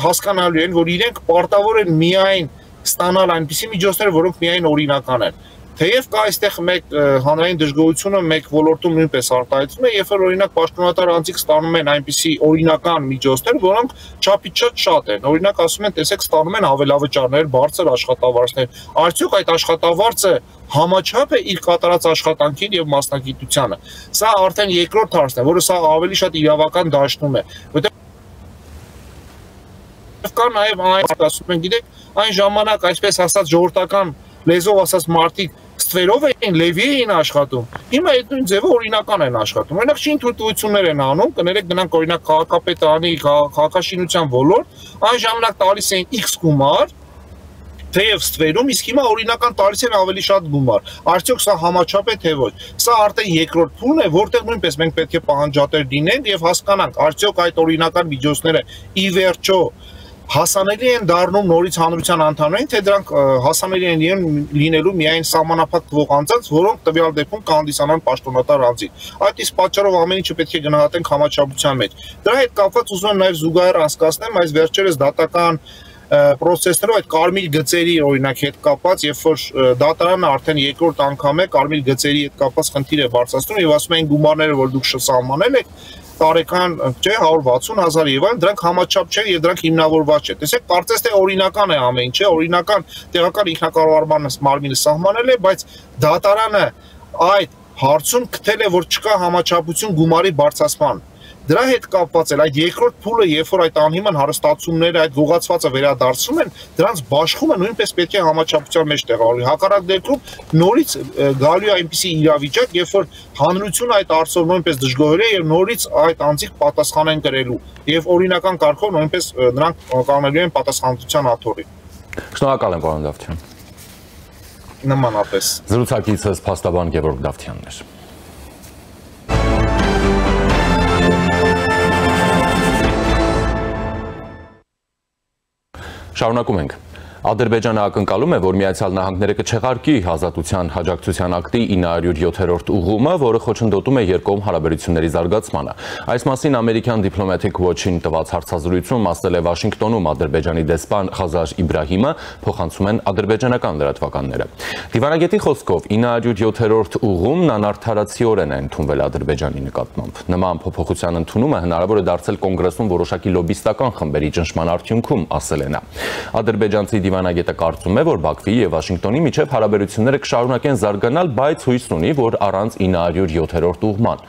հասկանալու են, որ իրենք պարտավոր են միայն ստանալ այնպիսի միջոցներ, որոնք միայն օրինական են։ Թեև կա այստեղ մեկ հանրային դժգոհությունը մեկ ոլորտում նույնպես արտահայտվում է, երբ որ օրինակ պաշտոնատար անձիկ ստանում են այնպիսի օրինական միջոցներ, որոնք չափից շատ են։ Օրինակ ասում են, տեսեք, ստանում են ավելավճարներ, բարձր աշխատավարձներ։ Արդյոք այդ աշխատավարձը համաչափ է իր կատարած աշխատանքին եւ մասնագիտությանը։ Սա արդեն երկրորդ հարցն է, որը սա ավելի շատ իրավական դաշտում է, որտեղ կա նաեւ այն ասում են, գիտեք, այն ժամանակ այսպես ասած ժողովրդական լեզվով ասած մարդիկ ստվերով էին, լևի էին աշխատում։ Հիմա այդ նույն ձևը օրինական են աշխատում։ Օրինակ շինթույլտվություններ են անում, կներեք գնանք օրինակ քաղաքապետարանի, քաղաքաշինության ոլորտ, այն ժամանակ տալիս էին X գումար, թեև ստվերում, իսկ հիմա օրինական տալիս են ավելի շատ գումար։ Արդյոք սա համաչափ է թե ոչ։ Սա արդեն երկրորդ փուլն է, որտեղ նույնպես մենք պետք է պահանջատեր լինենք եւ հասկանանք, արդյոք այդ օրինական միջոցները ի վերջո հասանելի են դառնում նորից հանրության անդամներին, թե դրանք հասանելի են լինելու միայն սահմանափակ թվող անձանց, որոնք տվյալ դեպքում կհանդիսանան պաշտոնատար անձին։ Այդ իսկ պատճառով ամեն ինչը պետք է գնահատենք համաչափության մեջ։ Դրա հետ կապված ուզում եմ նաև զուգահեռ անցկացնեմ այս վերջերս դատական պրոցեսներով այդ կարմիր գծերի օրինակ հետ կապված, երբ որ դատարանը արդեն երկրորդ անգամ է կարմիր գծերի հետ կապված խնդիր է բարձրացնում եւ ասում են գումարները, որ դուք սահմանել եք, տարեկան չէ 160,000 եւ այլն, դրանք համաչափ չեն եւ դրանք հիմնավորված չէ։ Տեսեք, կարծես թե օրինական է ամեն ինչ, չէ, օրինական տեղական ինքնակառավարման մարմինը սահմանել է, բայց դատարանը այդ հարցում գտել է, որ չկա համաչափություն գումարի բարձրացման։ Դրա հետ կապված էլ այդ երկրորդ փուլը, երբ որ այդ անհիմն հարստացումները, այդ գողացվածը վերադարձում են, դրանց բաշխումը նույնպես պետք է համաչափության մեջ տեղավորվի։ Հակառակ դեպքում նորից գալու է այնպիսի իրավիճակ, երբ որ հանրությունը այդ հարցով նույնպես դժգոհել է եւ նորից այդ անձիկ պատասխան են կրելու եւ օրինական կարգով նույնպես նրանք կանելու են պատասխանատվության աթոռի։ Շնորհակալ եմ, պարոն Դավթյան։ Նմանապես։ Զրուցակիցս փաստաբան Գևորգ Դավթյանն էր։ Շարունակում ենք։ Ադրբեջանը ակնկալում է, որ Միացյալ Նահանգները կչեղարկի ազատության աջակցության ակտի 907-րդ ուղղումը, որը խոչընդոտում է երկկողմ հարաբերությունների զարգացմանը։ Այս մասին ամերիկյան Diplomatic Watch-ին տված հարցազրույցում ասել է Վաշինգտոնում Ադրբեջանի դեսպան Խազար Իբրահիմը, փոխանցում են ադրբեջանական լրատվականները։ Դիվանագետի խոսքով 907-րդ ուղղումն անարդարացիորեն է ընդունվել Ադրբեջանի նկատմամբ։ Նման փոփոխության ընդունումը հնարավոր է դարձել կոնգրեսում որոշակի լոբիստական խմբերի ճնշման արդյունքում, ասել է նա։ Ադրբեջանցի դիվանագետը կարծում է, որ Բաքվի եւ Վաշինգտոնի միջև հարաբերությունները կշարունակեն զարգանալ, բայց հույս ունի, որ առանց 907-րդ ուղղման։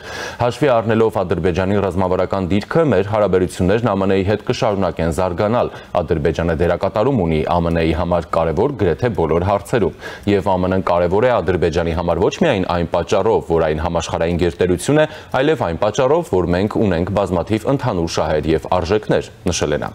Հաշվի առնելով Ադրբեջանի ռազմավարական դիրքը, մեր հարաբերություններն ԱՄՆ-ի հետ կշարունակեն զարգանալ։ Ադրբեջանը դերակատարում ունի ԱՄՆ-ի համար կարևոր գրեթե բոլոր հարցերում, եւ ԱՄՆ-ն կարևոր է Ադրբեջանի համար ոչ միայն այն պատճառով, որ այն համաշխարհային գերտերություն է, այլև այն պատճառով, որ մենք ունենք բազմաթիվ ընդհանուր շահեր եւ արժեքներ, նշել է նա։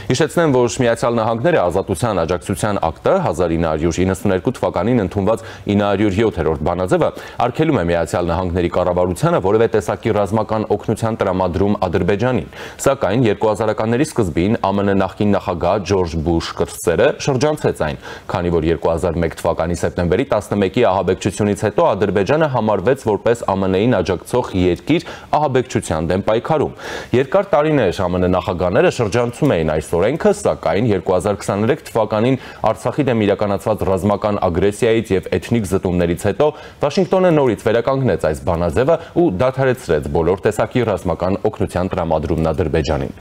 Հիշեցնեմ, որ Միացյալ Նահանգները ազատության աջակցության ակտը 1992 թվականին ընդունված 907-րդ բանաձևը արգելում է Միացյալ Նահանգների կառավարությանը որևէ տեսակի ռազմական օգնության տրամադրում Ադրբեջանին, սակայն 2000-ականների սկզբին ԱՄՆ նախկին նախագահ Ջորջ Բուշ կրտսերը շրջանցեց այն, քանի որ 2001 թվականի սեպտեմբերի 11-ի ահաբեկչությունից հետո Ադրբեջանը համարվեց որպես ԱՄՆ-ին աջակցող երկիր ահաբեկչության դեմ պայքարում։ Երկար տարիներ ԱՄՆ նախագահները շրջանցում էին այս օրենքը, սակայն 2023 թվականին Արցախի դեմ իրականացված ռազմական ագրեսիայից եւ էթնիկ զտումներից հետո Վաշինգտոնը նորից վերականգնեց այս բանաձևը ու դադարեցրեց բոլոր տեսակի ռազմական օգնության տրամադրումն Ադրբեջանին։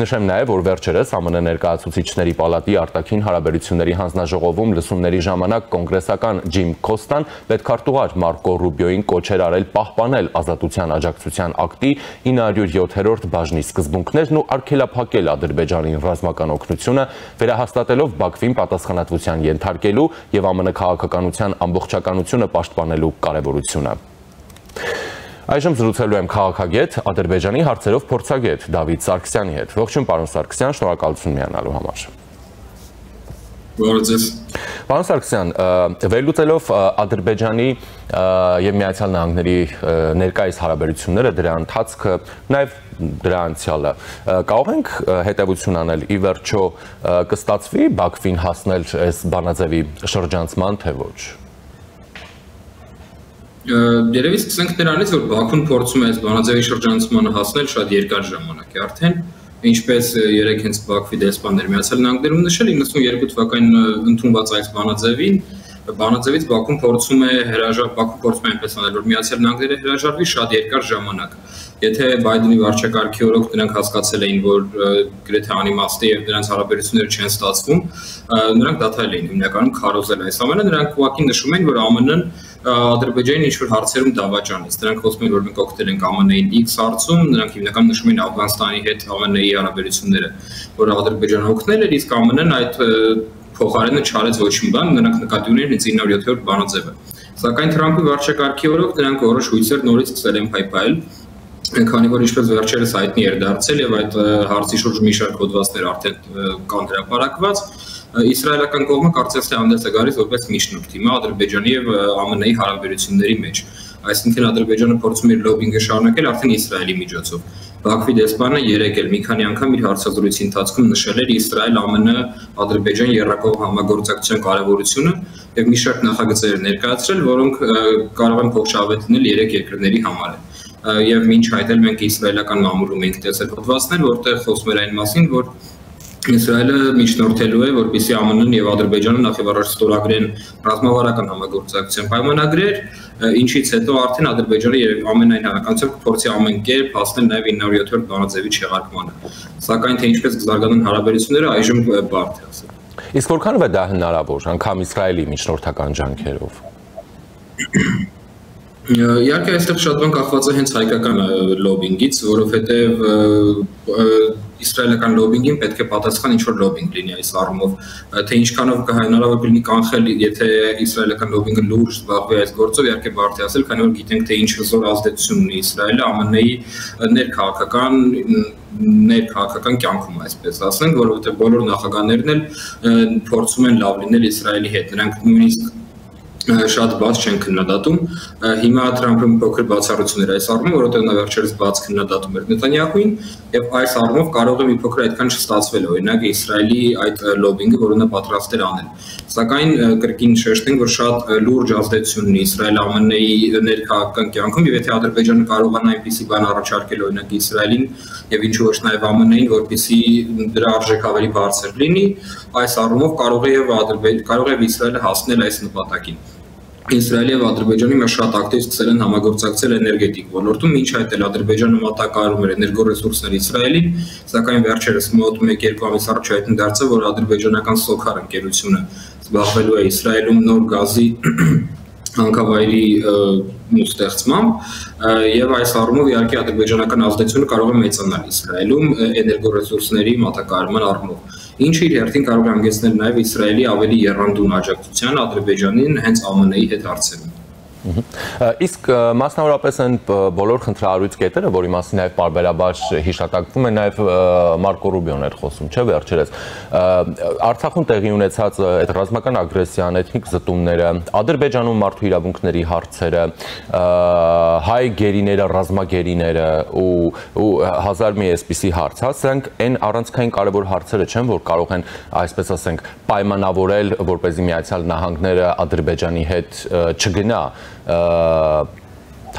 Նշեմ նաեւ, որ վերջերս ԱՄՆ ներկայացուցիչների պալատի արտաքին հարաբերությունների հանձնաժողովում լսումների ժամանակ կոնգրեսական Ջիմ Քոստան պետքարտուղար Մարկո Ռուբիոյին կոչ էր արել պահպանել ազատության աջակցության ակտի 907-րդ բաժնի սկզբունքներն ու արգելափակել Ադրբեջանին ռազմական օգնությունը, վերահաստատելով Բաքվին պատասխանատվության ենթարկելու եւ ԱՄՆ քաղաքականության ամբողջականությունը պաշտպանելու կարեւորությունը։ Այժմ զրուցելու եմ քաղաքագետ, Ադրբեջանի հարցերով փորձագետ Դավիթ Սարգսյանի հետ։ Ողջույն, պարոն Սարգսյան, շնորհակալություն միանալու համար։ Պարոն Սարգսյան, վերլուծելով Ադրբեջանի եւ Միացյալ Նահանգների ներկայիս հարաբերությունները, դրա ընթացքը, նաեւ դրա անցյալը, կարող ենք հետևություն անել ի վերջո կստացվի Բաքվին հասնել այս բանաձևի շրջանցման, թե ոչ։ Երևի սկսենք նրանից, որ Բաքուն փորձում է այս բանաձևի շրջանցմանը հասնել շատ երկար ժամանակ է արդեն, ինչպես երեք հենց Բաքվի դեսպաններ Միացյալ Նահանգներում նշել 92 թվականին ընդունված այս բանաձևից Բաքուն փորձում է այնպես անել, որ Միացյալ Նահանգները հրաժարվի շատ երկար ժամանակ։ Եթե Բայդենի վարչակարգի օրոք նրանք հասկացել էին, որ գրեթե անիմաստ է եւ նրանց հարաբերությունները չեն ստացվում, նրանք դադարել էին հիմնականում քարոզել այս ամենը, նրանք ուղղակի նշում էին, որ ԱՄՆ-ն Ադրբեջանին ինչ-որ հարցերում դավաճանեց։ Նրանք խոսում են, որ մենք օգնել ենք ԱՄՆ-ին X հարցում, նրանք հիմնականում նշում են Աֆղանստանի հետ ԱՄՆ-ի հարաբերությունները, որ Ադրբեջանը օգնել էր, իսկ ԱՄՆ-ն այդ փոխարենը չարեց ոչ մի բան, նրանք նկատի ունեն 907-րդ բանաձևը։ Սակայն Թրամփի վարչակարգի օրոք նրանք որոշ հույսեր նորից սկսել են փայփայել, քանի որ ինչպես վերջերս հայտնի էր դարձել եւ այդ հարցի շուրջ մի շարք հոդվածներ արդեն կան հրապարակված, իսրայելական կողմը կարծես թե հանդես է գալիս որպես միջնորդ հիմա Ադրբեջանի եւ ԱՄՆ-ի հարաբերությունների մեջ։ Այսինքն Ադրբեջանը փորձում էր լոբինգը շարունակել արդեն Իսրայելի միջոցով։ Բաքվի դեսպանը երեկ էլ մի քանի անգամ իր հարցազրույցի ընթացքում նշել էր Իսրայել-ԱՄՆ-Ադրբեջան եռակող համագործակցության կարևորությունը եւ մի շարք նախագծեր ներկայացրել, որոնք կարող են փոխշահավետ լինել երեք երկրների համար։ Եվ մինչ այդ էլ մենք իսրայելական մամուլում ենք տեսել հոդվածներ, որտեղ խոսում էր այն մասին, որ Իսրայելը միջնորդելու է, որպեսզի ԱՄՆ-ն եւ Ադրբեջանը նախևառաջ ստորագրեն ռազմավարական համագործակցության պայմանագրեր, ինչից հետո արդեն Ադրբեջանը եւ ամենայն հավանականությամբ կփորձի ամեն կերպ հասնել նաեւ 907-րդ բանաձևի չեղարկմանը։ Սակայն թե ինչպես կզարգանան հարաբերությունները, այժմ բարդ է ասել։ Իսկ որքանով է դա հնարավոր, անգամ Իսրայելի միջնորդական ջանքերով։ Իհարկե այստեղ շատ բան կախված է հենց հայկական լոբինգից, որովհետև իսրայելական լոբինգին պետք է պատասխան ինչ-որ լոբինգ լինի այս առումով, թե ինչքանով հնարավոր կլինի կանխել, եթե իսրայելական լոբինգը լուրջ զբաղվի այս գործով, իհարկե բարդ է ասել, քանի որ գիտենք, թե ինչ հզոր ազդեցություն ունի Իսրայելը ԱՄՆ-ի ներքաղաքական կյանքում, այսպես ասենք, որովհետև բոլոր նախագահներն էլ փորձում են լավ լինել Իսրայելի հետ, նրանք նույնիսկ շատ բաց չեն քննադատում։ Հիմա Թրամփը փոքր բացառություն էր այս առումով, որովհետև նա վերջերս բաց քննադատում էր Նեթանյահուին, եւ այս առումով կարող է մի փոքր այդքան չստացվել, օրինակ Իսրայելի այդ լոբինգը, որը նա պատրաստ էր անել։ Սակայն կրկին շեշտենք, որ շատ լուրջ ազդեցություն ունի Իսրայել-ԱՄՆ-ի ներքաղաքական կյանքում, եւ եթե Ադրբեջանը կարողանա այնպիսի բան առաջարկել օրինակ Իսրայելին եւ ինչու ոչ նաեւ ԱՄՆ-ին, որպեսզի դրա արժեքը ավելի բարձր լինի, այս առումով կարող է Իսրայելը հասնել այս նպատակին։ Իսրայելի եւ Ադրբեջանի մեջ շատ ակտիվ սկսել են համագործակցել էներգետիկ ոլորտում, ինչ այդ էլ Ադրբեջանը մատակարարում էր էներգորեսուրսներ Իսրայելին, սակայն վերջերս մոտ 1-2 ամիս առաջ հայտնի դարձավ, որ ադրբեջանական Սոքար ընկերությունը զբաղվելու է Իսրայելում նոր գազի հանքավայրի ստեղծմամբ եւ այս առումով իհարկե ադրբեջանական ազդեցությունը կարող է մեծանալ Իսրայելում էներգորեսուրսների մատակարարման առումով, ինչը իր հերթին կարող է հանգեցնել նաեւ Իսրայելի ավելի եռանդուն աջակցության Ադրբեջանին հենց ԱՄՆ-ի հետ հարցերում։ Իսկ մասնավորապես են բոլոր խնդրահարույց կետերը, որի մասին նաև պարբերաբար հիշատակվում է, նաև Մարկո Ռուբիոն էր խոսում, չէ՞ վերջերս։ Արցախում տեղի ունեցած այդ ռազմական ագրեսիան, էթնիկ զտումները, Ադրբեջանում մարդու իրավունքների հարցերը, հայ գերիները, ռազմագերիները ու հազար մի այսպիսի հարց, սրանք այն առանցքային կարևոր հարցերը չեն, որ կարող են, այսպես ասենք, պայմանավորել, որպեսզի Միացյալ Նահանգները Ադրբեջանի հետ չգնա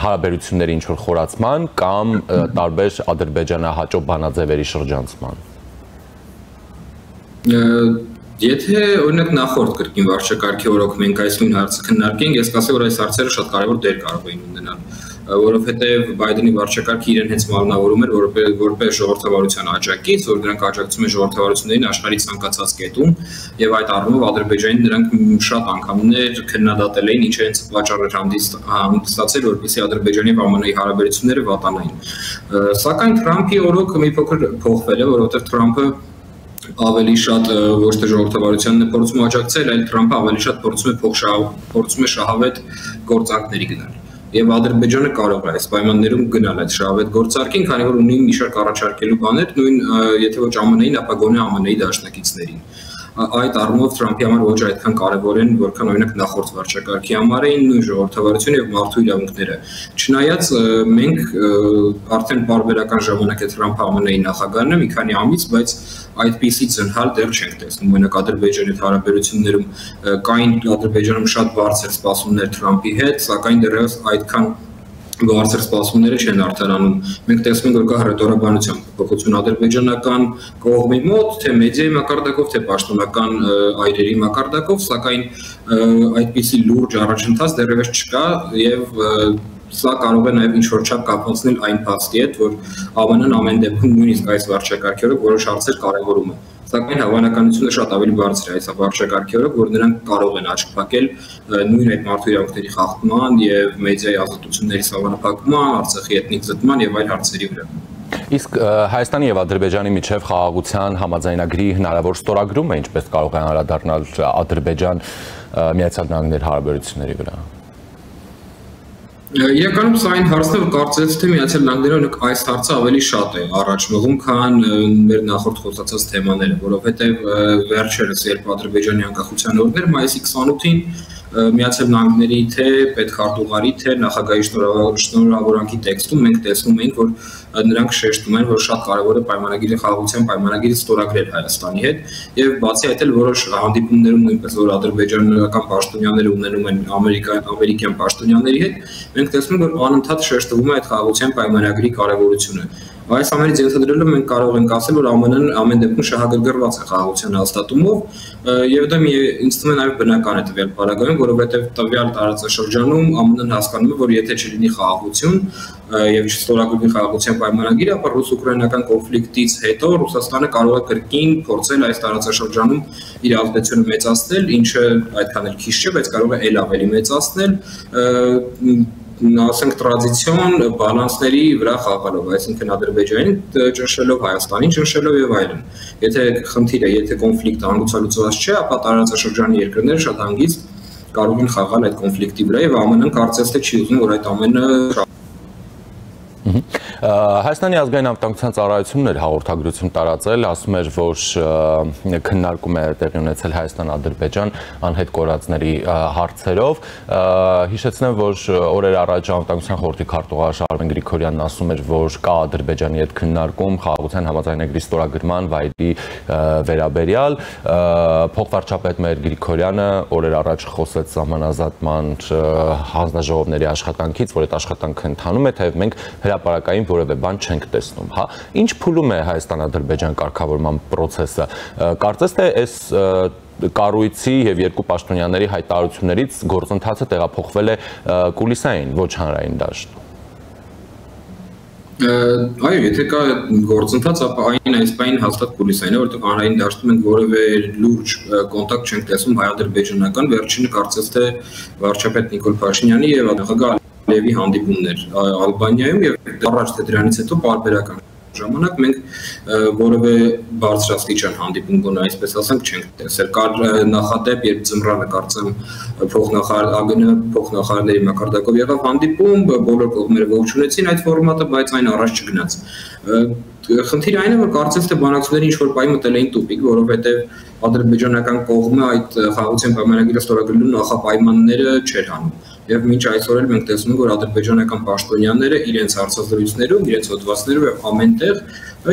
հարաբերությունների ինչ-որ խորացման կամ տարբեր ադրբեջանահաճո բանաձևերի շրջանցման։ Եթե օրինակ նախորդ կրկին վարչակարգի օրոք մենք այս նույն հարցը քննարկենք, ես կասեմ, որ այս հարցերը շատ կարևոր դեր կարող էին ունենալ, որովհետև Բայդենի վարչակարգը իրեն հենց մարմնավորում էր որպես ժողովրդավարության աջակից, որ դրանք աջակցում են ժողովրդավարություններին աշխարհի ցանկացած կետում, եւ այդ առումով Ադրբեջանին նրանք շատ անգամներ քննադատել էին, ինչը հենց պատճառ էր հանդիսացել, որպեսզի Ադրբեջանի եւ ԱՄՆ-ի հարաբերությունները վատանային։ Սակայն Թրամփի օրոքը մի փոքր փոխվել է, որովհետև Թրամփը ավելի շատ ոչ թե ժողովրդավարությանն է փորձում աջակցել, այլ Թրամփը ավելի շատ փորձում է շահավետ գործարքների գնալ։ Եվ Ադրբեջանը կարող է այս պայմաններում գնալ այդ շահավետ գործարքին, քանի որ ունի մի շարք առաջարկելու բաներ, նույն եթե ոչ ԱՄՆ-ին, ապա գոնե ԱՄՆ-ի դաշնակիցներին։ Այդ առումով Թրամփի համար ոչ այդքան կարևոր են, որքան օրինակ նախորդ վարչակարգի համար էին նույն ժողովրդավարությունը եւ մարդու իրավունքները։ Չնայած մենք արդեն բարբերական ժամանակ է Թրամփը ԱՄՆ-ի նախագահն է մի քանի ամիս, բայց այդպիսի ծնհալ դեռ չենք տեսնում։ Օրինակ Ադրբեջանի հետ հարաբերություններում կային Ադրբեջանում շատ բարձր սպասումներ Թրամփի հետ, սակայն դեռևս այդքան բարձր սպասումները չեն արդարանում։ Մենք տեսնում ենք, որ կա հռետորաբանության փոփոխություն ադրբեջանական կողմի մոտ, թե մեդիայի մակարդակով, թե պաշտոնական այրերի մակարդակով, սակայն այդպիսի լուրջ առաջընթաց դեռևս չկա եւ սա կարող է նաև ինչ-որ չափ կապացնել այն փաստի հետ, որ ԱՄՆ-ն ամեն դեպքում նույնիսկ այս վարչակարգի օրոք որոշ հարցեր կարևորում է։ Սակայն հավանականությունը շատ ավելի բարձր է այս վարչակարգի օրոք, որ նրանք կարող են աչք փակել նույն այդ մարդու իրավունքների խախտման եւ մեդիայի ազատությունների սահմանափակման, Արցախի էթնիկ զտման եւ այլ հարցերի վրա։ Իսկ Հայաստանի եւ Ադրբեջանի միջև խաղաղության համաձայնագրի հնարավոր ստորագրումը ինչպես կարող է անդրադառնալ Ադրբեջան Միացյալ Նահանգների հարաբերությունների վրա։ Իրականում սա այն հարցն է, որ կարծես թե Միացյալ Նահանգները այս հարցը ավելի շատ է առաջ մղում, քան մեր նախորդ խոսացած թեմաները, որովհետև վերջերս երբ Ադրբեջանի անկախության օրն էր մայիսի 28-ին Միացյալ Նահանգների թե պետքարտուղարի թե նախագահի շնորհավորանքի տեքստում մենք տեսնում ենք, որ նրանք շեշտում են, որ շատ կարևոր է պայմանագիրի խաղաղության պայմանագիրը ստորագրել Հայաստանի հետ եւ բացի այդ էլ որոշ հանդիպումներում նույնպես որ ադրբեջանական պաշտոնյաները ունենում են ամերիկյան պաշտոնյաների հետ, մենք տեսնում ենք, որ անընդհատ շեշտվում է այդ խաղաղության պայմանագրի կարևորությունը։ Այս ամենից ենթադրելով մենք կարող ենք ասել, որ ԱՄՆ-ն ամեն դեպքում շահագրգռված է խաղաղության հաստատումով եւ դա ինձ թվում է նաեւ բնական է տվյալ պարագայում, որովհետեւ տվյալ տարածաշրջանում ԱՄՆ-ն հասկանում է, որ եթե չլինի խաղաղություն եւ չստորագրվի խաղաղության պայմանագիրը, ապա ռուս-ուկրաինական կոնֆլիկտից հետո Ռուսաստանը կարող է կրկին փորձել այս տարածաշրջանում իր ազդեցությունը մեծացնել, ինչը այդքան էլ քիչ չէ, բայց կարող է ել ավելի մեծացնել ասենք տրադիցիոն բալանսների վրա խաղալով, այսինքն Ադրբեջանին ճնշելով, Հայաստանին ճնշելով եւ այլն։ Եթե խնդիրը, եթե կոնֆլիկտը հանգուցալուծված չէ, ապա տարածաշրջանի երկրները շատ հանգիստ կարող են խաղալ այդ կոնֆլիկտի վրա եւ ԱՄՆ-ն կարծես թե չի ուզում, որ այդ ամենը Հայաստանի ազգային անվտանգության ծառայությունն էր հաղորդագրություն տարածել, ասում էր, որ քննարկում է տեղի ունեցել Հայաստան-Ադրբեջան անհետ կորածների հարցերով։ Հիշեցնեմ, որ օրեր առաջ անվտանգության խորհրդի քարտուղար Արմեն Գրիգորյանն ասում էր, որ կա Ադրբեջանի հետ քննարկում խաղաղության համաձայնագրի ստորագրման վայրի վերաբերյալ։ Փոխվարչապետ Մհեր Գրիգորյանը օրեր առաջ խոսեց սահմանազատման հանձնաժողովների աշխատանքից, որ այդ աշխատանքը ընթանում է, թեև մենք հրապարակային որևէ բան չենք տեսնում, հա։ Ինչ փուլում է Հայաստան-Ադրբեջան կարգավորման process-ը։ Կարծես թե այս կառույցի եւ երկու պաշտոնյաների հայտարարություններից գործընթացը տեղափոխվել է կուլիսային, ոչ հանրային դաշտ։ Այո, եթե կա գործընթաց, ապա այն այս բանին հաստատ կուլիսային է, որովհետև հանրային դաշտում մենք որևէ լուրջ կոնտակտ չենք տեսնում հայ-ադրբեջանական, վերջինը կարծես թե վարչապետ Նիկոլ Փաշինյանի եւ նախագահ Լևի հանդիպումներ Ալբանիայում եւ առաջ թե դրանից հետո պարբերական ժամանակ մենք որևէ բարձրաստիճան հանդիպում գոնե այսպես ասենք չենք տեսել։ Կար նախադեպ, երբ ձմռանը կարծեմ փոխնախարարների մակարդակով եղավ հանդիպում, բոլոր կողմերը ողջունեցին այդ ֆորմատը, բայց այն առաջ չգնաց։ Խնդիրը այն է, որ կարծես թե բանակցությունները ինչ-որ պահի մտել էին տուպիկ, որովհետև ադրբեջանական կողմը այդ խաղաղության պայմանագիրը ստորագրելու նախապայմանները չէր հանում։ Եվ մինչ այսօր էլ մենք տեսնում ենք, որ ադրբեջանական պաշտոնյաները իրենց հարցազրույցներում, իրենց հոդվածներով եւ ամենտեղ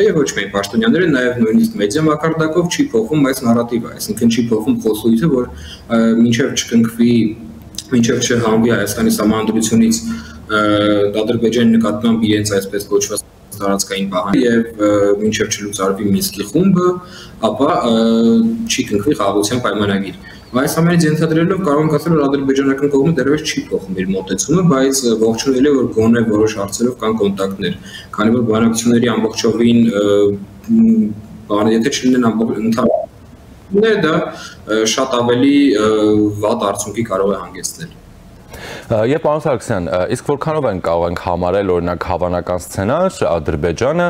եւ ոչ միայն պաշտոնյաները, նաեւ նույնիսկ մեդիա մակարդակով չի փոխվում այս նարատիվը, այսինքն չի փոխվում խոսույթը, որ մինչեւ չկնքվի, մինչեւ չհանվի Հայաստանի սահմանադրությունից Ադրբեջանի նկատմամբ իրենց այսպես կոչված տարածքային պահանջ եւ մինչեւ չլուծարվի Մինսկի խումբը, ապա չի կնքվի խաղաղության պայմանագիր։ Այս ամենից ենթադրելով կարող ենք ասել, որ ադրբեջանական կողմը դեռևս չի փոխում իր մոտեցումը, բայց ողջունել է, որ գոնե որոշ հարցերով կան կոնտակտներ, քանի որ բանակցությունների ամբողջովին եթե չլինեն ընդհանուր դա շատ ավելի վատ արդյունքի կարող է հանգեցնել։ Եվ պարոն Սարգսյան, իսկ որքանով կարող ենք համարել օրինակ հավանական սցենար Ադրբեջանը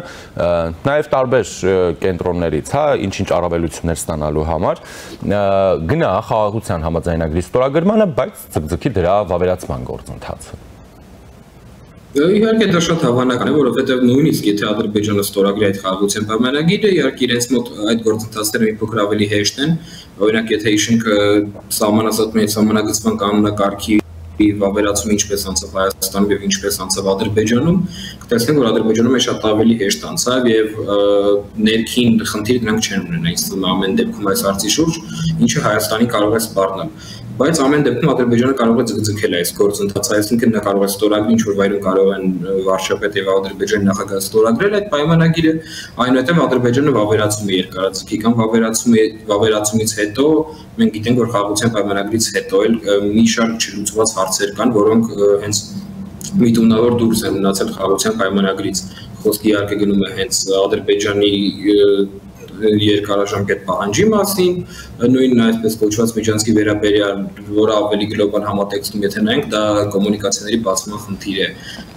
նաև տարբեր կենտրոններից, ինչ-ինչ առավելություններ ստանալու համար գնա խաղաղության համաձայնագրի ստորագրմանը, բայց ձգձգի դրա վավերացման գործընթացը։ Իհարկե դա շատ հավանական է, որովհետև նույնիսկ եթե Ադրբեջանը ստորագրի այդ խաղաղության պայմանագիրը, իհարկե իրենց մոտ այդ գործընթացները մի փոքր ավելի հեշտ են, օրինակ եթե հիշենք սահմանագծման կանոնակարգի վավերացումը ինչպես անցավ Հայաստանում եւ ինչպես անցավ Ադրբեջանում, կտեսնենք, որ Ադրբեջանում է շատ ավելի հեշտ անցավ եւ ներքին խնդիր դրանք չեն ունենա, ինձ թվում է ամեն դեպքում այս հարցի շուրջ, ինչը Հայաստանի կարող է սպառնել։ Բայց ամեն դեպքում Ադրբեջանը կարող է ձգձգել այս գործընթացը, այսինքն նա կարող է ստորագրել, ինչ որ վայրում կարող են վարչապետ եւ Ադրբեջանի նախագահը ստորագրել այդ պայմանագիրը, այնուհետեւ Ադրբեջանը վավերացում է երկարաձգի կամ վավերացումից հետո մենք գիտենք, որ խաղաղության պայմանագրից հետո էլ մի շարք չլուծված հարցեր կան, որոնք հենց միտումնավոր դուրս են մնացել խաղաղության պայմանագրից։ Խոսքը իհարկե գնում է հենց Ադրբեջանի երկարաժամկետ պահանջի մասին, նույն այսպես կոչված միջանցքի վերաբերյալ, որը ավելի գլոբալ համատեքստում եթե նայենք, դա կոմունիկացիաների բացման խնդիր է,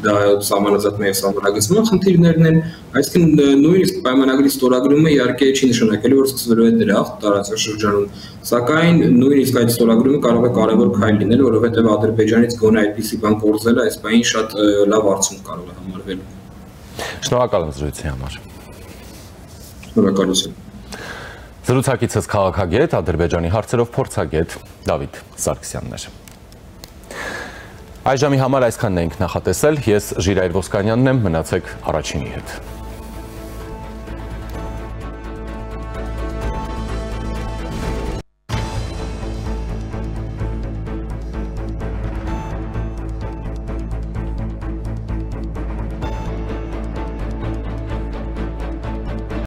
դա սահմանազատման եւ սահմանագծման խնդիրներն են, այսինքն նույնիսկ պայմանագրի ստորագրումը իհարկե չի նշանակելու, որ սկսվելու է դրախտ տարածաշրջանում, սակայն նույնիսկ այդ ստորագրումը կարող է կարևոր քայլ լինել, որովհետեւ Ադրբեջանից գոնե այդպիսի բան կորզելը այս պահին շատ լավ արդյունք կարող է համարվել։ Շնորհակալ եմ զրույցի համար։ Շնորհակալություն։ Զրուցակիցս քաղաքագետ, Ադրբեջանի հարցերով փորձագետ Դավիթ Սարգսյանն էր։ Այս ժամի համար այսքանն ենք նախատեսել, ես Ժիրայր Ոսկանյանն եմ, մնացեք Առաջինի հետ։